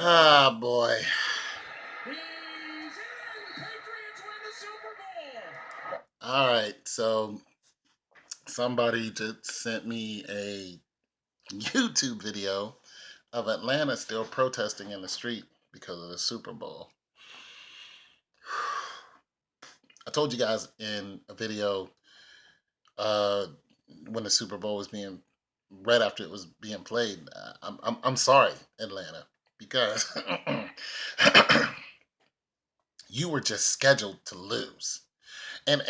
Ah, boy. He's in. Patriots win the Super Bowl. All right. So somebody just sent me a YouTube video of Atlanta still protesting in the street because of the Super Bowl. I told you guys in a video uh, when the Super Bowl was being right after it was being played. I'm sorry, Atlanta, because you were just scheduled to lose. And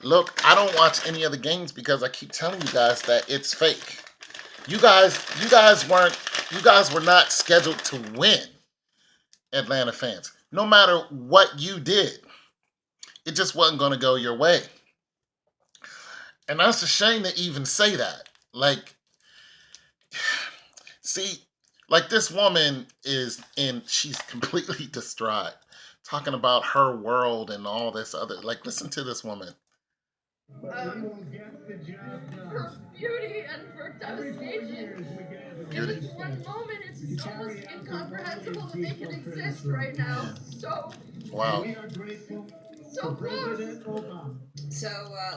look, I don't watch any of the games because I keep telling you guys that it's fake. You guys were not scheduled to win, Atlanta fans. No matter what you did, it just wasn't going to go your way. And that's a shame to even say that. Like, see, like this woman she's completely distraught, talking about her world and all this other. Like, listen to this woman. For beauty and for devastation. In Beauty. this one moment, it's just almost incomprehensible that they can exist right now. So, Wow. so close.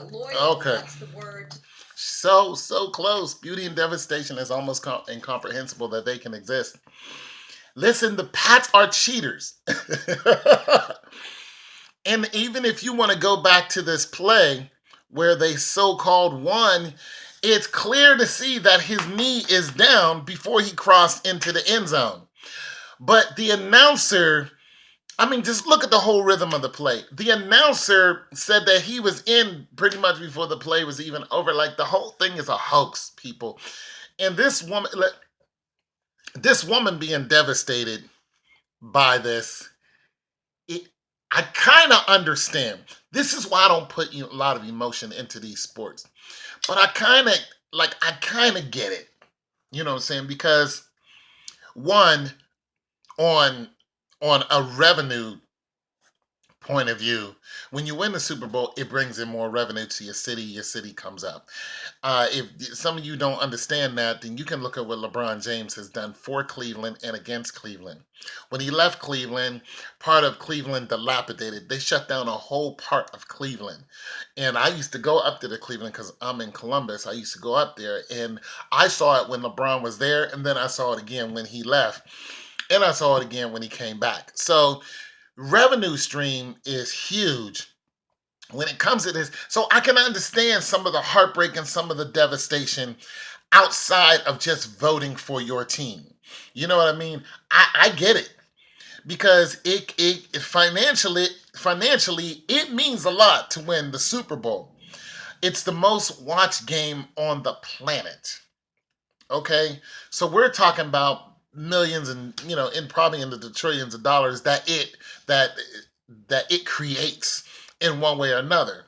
Loyal, Okay. that's the word. So close. Beauty and devastation is almost incomprehensible that they can exist. Listen, the Pats are cheaters. And even if you want to go back to this play where they so-called won, it's clear to see that his knee is down before he crossed into the end zone. But the announcer, I mean, just look at the whole rhythm of the play. The announcer said that he was in pretty much before the play was even over. Like, the whole thing is a hoax, people. And this woman being devastated by this, I kind of understand. This is why I don't put a lot of emotion into these sports. But I kind of get it. You know what I'm saying? Because one, on a revenue point of view, when you win the Super Bowl, it brings in more revenue to your city comes up. If some of you don't understand that, then you can look at what LeBron James has done for Cleveland and against Cleveland. When he left Cleveland, part of Cleveland dilapidated. They shut down a whole part of Cleveland. And I used to go up to the Cleveland because I'm in Columbus. I used to go up there and I saw it when LeBron was there, and then I saw it again when he left. And I saw it again when he came back. So revenue stream is huge when it comes to this. So I can understand some of the heartbreak and some of the devastation outside of just voting for your team. You know what I mean? I get it because it financially it means a lot to win the Super Bowl. It's the most watched game on the planet. Okay, so we're talking about millions and in probably into the trillions of dollars that that it creates in one way or another.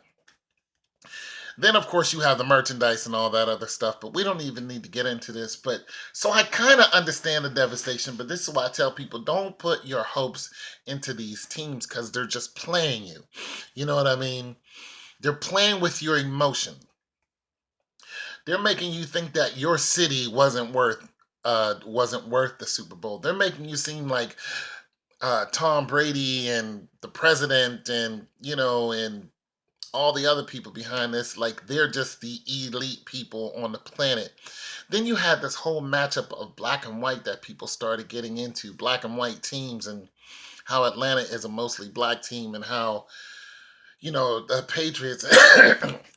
Then, of course, you have the merchandise and all that other stuff, but we don't even need to get into this. But so I kind of understand the devastation, but this is why I tell people don't put your hopes into these teams because they're just playing you. You know what I mean? They're playing with your emotion. They're making you think that your city wasn't worth the Super Bowl. They're making you seem like Tom Brady and the president and and all the other people behind this, like they're just the elite people on the planet. Then you had this whole matchup of black and white that people started getting into, black and white teams, and how Atlanta is a mostly black team, and how the Patriots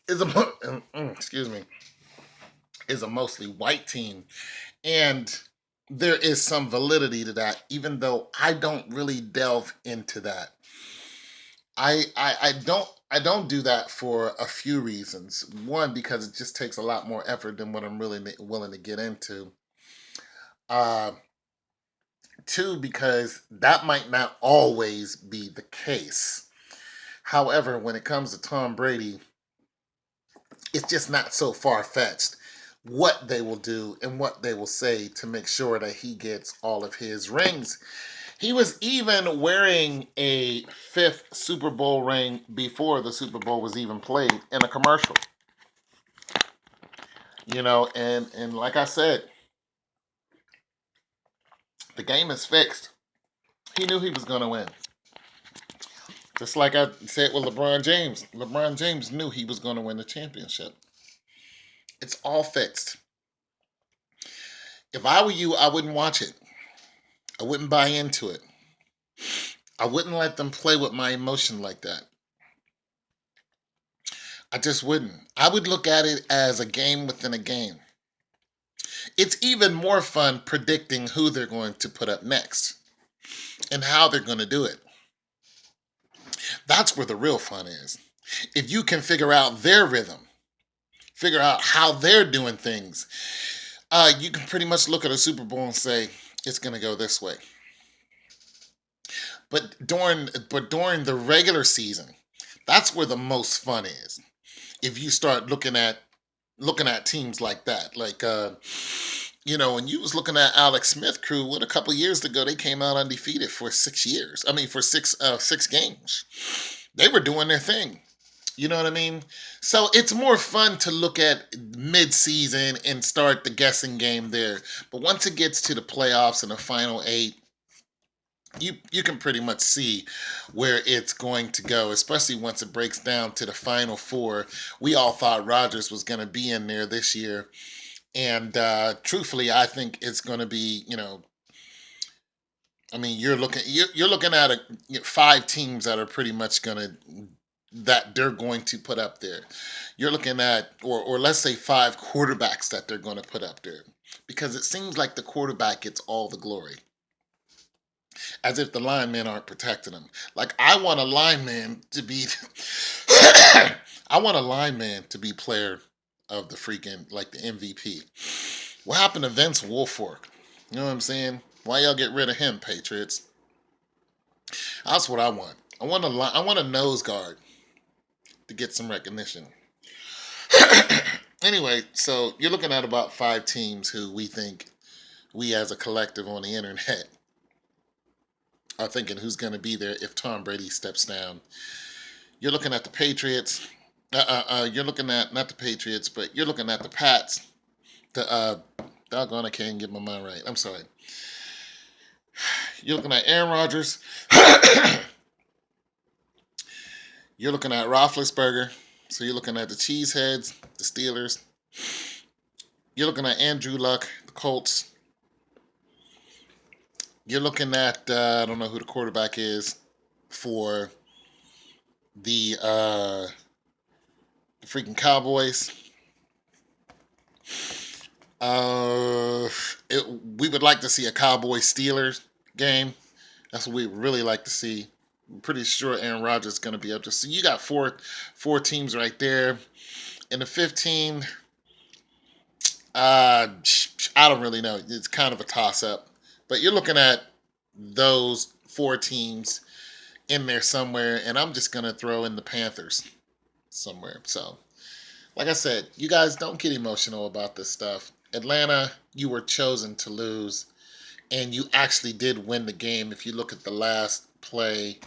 is excuse me, is a mostly white team, and there is some validity to that, even though I don't really delve into that. I don't do that for a few reasons. One, because it just takes a lot more effort than what I'm really willing to get into. Uh, Two, because that might not always be the case. However, when it comes to Tom Brady, it's just not so far fetched what they will do and what they will say to make sure that he gets all of his rings. He was even wearing a fifth Super Bowl ring before the Super Bowl was even played in a commercial. And like I said, The game is fixed. He knew he was going to win. Just like I said with LeBron James. LeBron James knew he was going to win the championship. It's all fixed. If I were you, I wouldn't watch it. I wouldn't buy into it. I wouldn't let them play with my emotion like that. I just wouldn't. I would look at it as a game within a game. It's even more fun predicting who they're going to put up next and how they're going to do it. That's where the real fun is. If you can figure out their rhythm, figure out how they're doing things, you can pretty much look at a Super Bowl and say, it's going to go this way. But during the regular season, that's where the most fun is. If you start looking at teams like that, like when you was looking at Alex Smith crew, what a couple years ago they came out undefeated for 6 years. I mean, for six games, they were doing their thing. You know what I mean? So it's more fun to look at mid-season and start the guessing game there. But once it gets to the playoffs and the final 8, you can pretty much see where it's going to go, especially once it breaks down to the final 4. We all thought Rodgers was going to be in there this year. And truthfully, I think it's going to be, I mean, you're looking at 5 teams that are pretty much that they're going to put up there. You're looking at, or let's say 5 quarterbacks that they're going to put up there, because it seems like the quarterback gets all the glory, as if the linemen aren't protecting them. Like I want a lineman to be, I want a lineman to be player of the freaking, like the MVP. What happened to Vince Wilfork? You know what I'm saying? Why y'all get rid of him, Patriots? That's what I want. I want a nose guard to get some recognition. Anyway, so you're looking at about 5 teams who we as a collective on the internet are thinking who's going to be there if Tom Brady steps down. You're looking at the Patriots. You're looking at not the Patriots, but you're looking at the Pats. Doggone, I can't get my mind right. I'm sorry. You're looking at Aaron Rodgers. You're looking at Roethlisberger. So you're looking at the Cheeseheads, the Steelers. You're looking at Andrew Luck, the Colts. You're looking at, I don't know who the quarterback is for the freaking Cowboys. We would like to see a Cowboys-Steelers game. That's what we really like to see. I'm pretty sure Aaron Rodgers is going to be up there. So you got four teams right there. In the 15, I don't really know. It's kind of a toss-up. But you're looking at those 4 teams in there somewhere, and I'm just going to throw in the Panthers somewhere. So, like I said, you guys don't get emotional about this stuff. Atlanta, you were chosen to lose, and you actually did win the game if you look at the last play.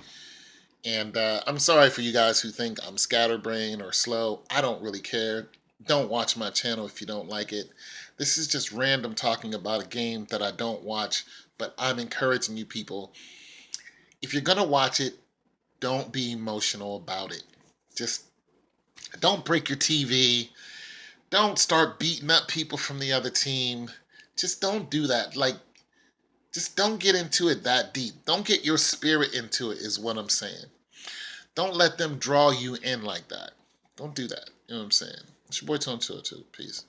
And I'm sorry for you guys who think I'm scatterbrained or slow. I don't really care. Don't watch my channel if you don't like it. This is just random talking about a game that I don't watch, but I'm encouraging you people. If you're going to watch it, don't be emotional about it. Just don't break your TV. Don't start beating up people from the other team. Just don't do that. Just don't get into it that deep. Don't get your spirit into it is what I'm saying. Don't let them draw you in like that. Don't do that. You know what I'm saying? It's your boy Tone 202. Peace.